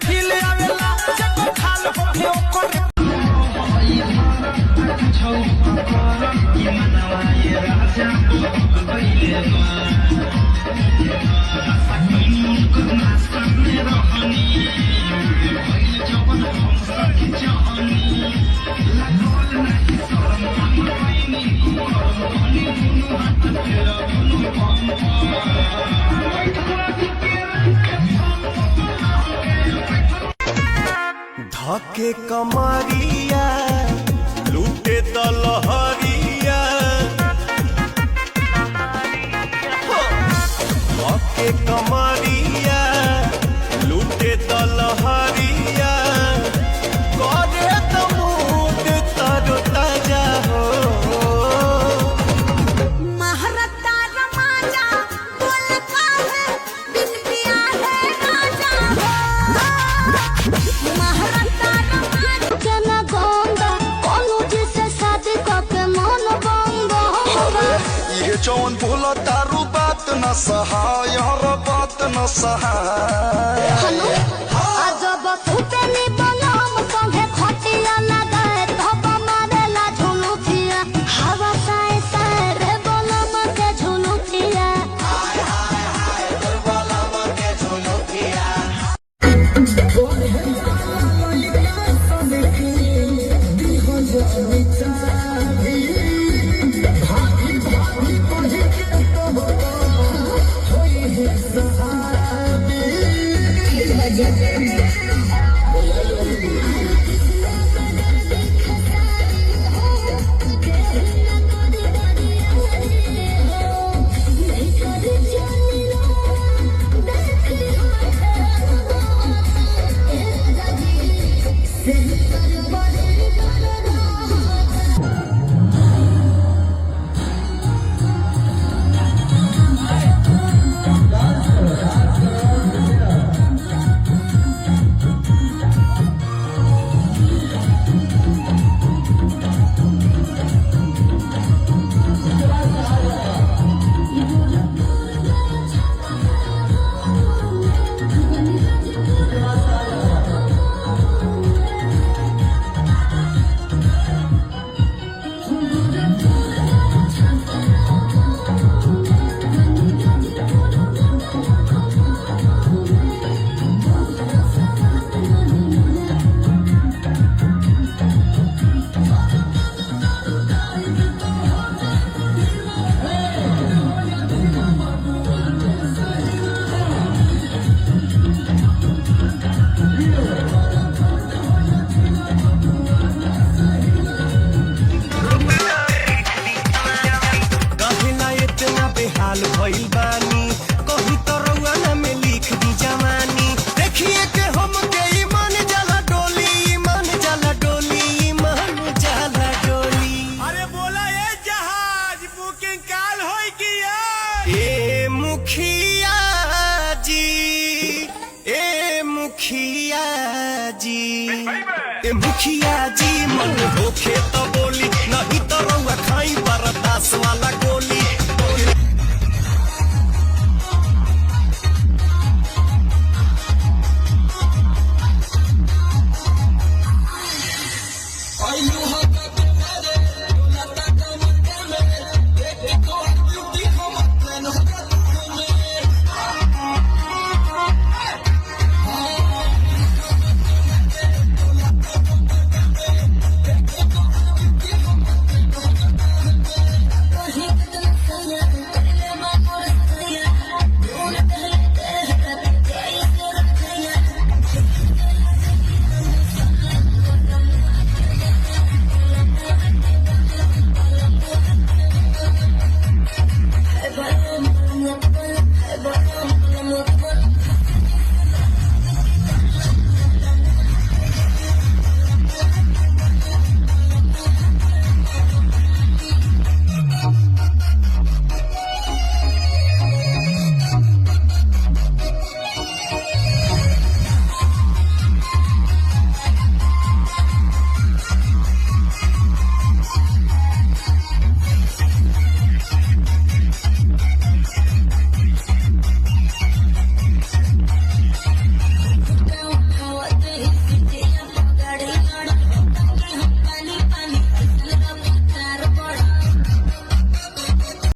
feel आवेला जब खाल होखे ओकर छौ कर कि मनवा ये राजा गइले बा सकैनी को नास्ता में रहनी भइल जवन हम सके जहनी लागल नाही शरम हम पैनी करम भनी दुनु हाथ तेरा दुनु धके कमरिया लूटे दलहरिया धके कमरिया लूटे दलहरिया करे तो मूड तरो ताजा हो महारता रमाजा बोल काहे बिन पिया है राजा महारता रमाजा जना गोंदा कोनो जिसे शादी करके मन बंगा ये जौन भूला तारू बात न सहाय हर बात न सहाय हनु अजब फुटनी बनम संगे खटिया लगाए धप मारेला झुनुकिया हवा साए साए रे बनम के झुनुकिया कहना इतना बेहाल भइल बानी कही तो रउआ में लिख दी जवानी देखिए के हम के ईमान जाला डोली ईमान जाला डोली ईमान जाला डोली अरे बोला ये जहाज बुकिंग काल होई कि ए मुखिया जी ए मुखिया जी ए मुखिया जी मन होखे तो बोली नहीं तो रउआ खाई बरदास वाला गोली